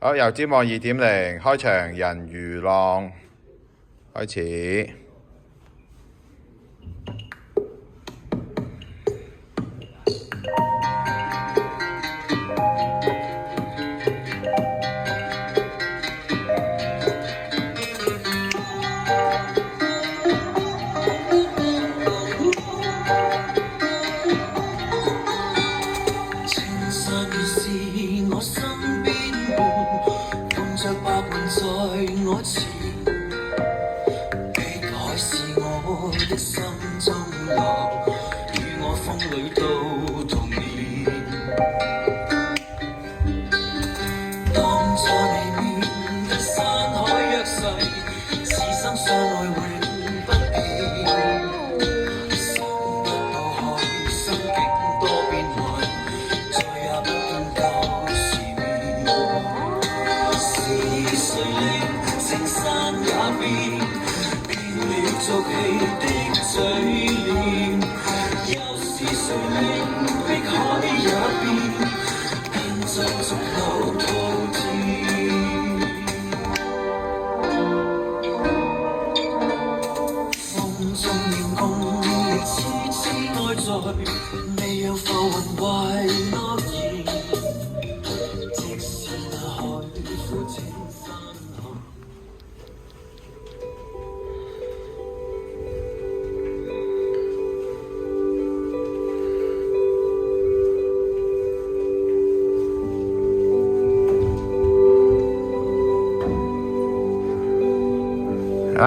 好，油尖旺2.0開場，人魚浪開始。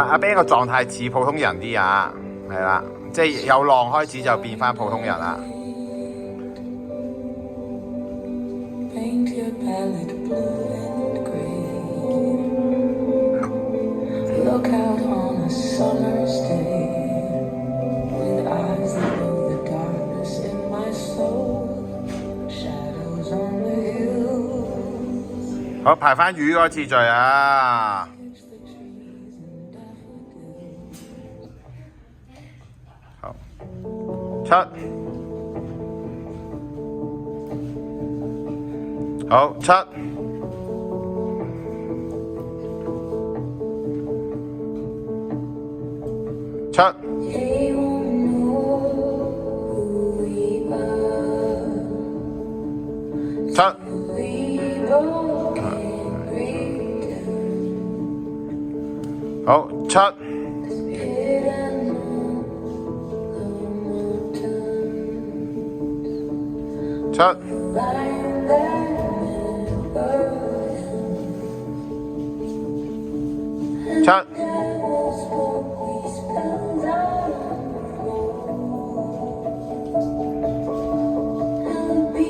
阿 Ben 個狀態似普通人啲啊，係啦，即係有浪開始就變返普通人啦。好，排返魚嗰個次序啊！出，好出，出，出，好出。出，出，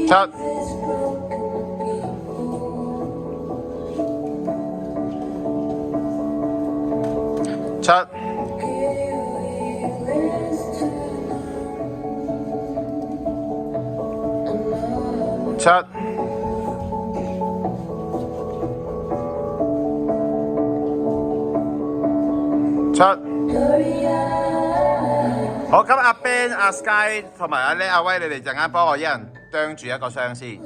出，出。出，出，好，咁阿 Ben、阿 Sky 同埋阿叻、阿威，你哋陣間幫我一人啄住一個箱先。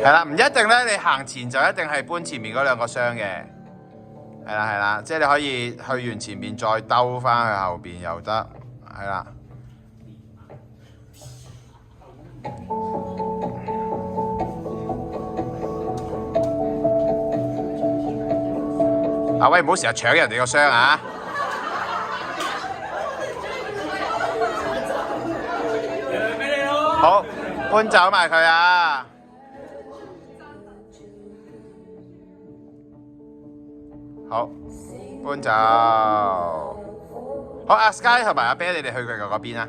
係啦，唔一定咧，你行前就一定係搬前面嗰2個箱嘅。係啦係啦，即係你可以去完前面再兜返去後邊又得，係啦。阿威唔好成日搶人哋個箱啊！好，搬走埋佢啊！好，搬走。好，阿 Sky 同埋阿 Ben，你哋去佢嗰邊啊。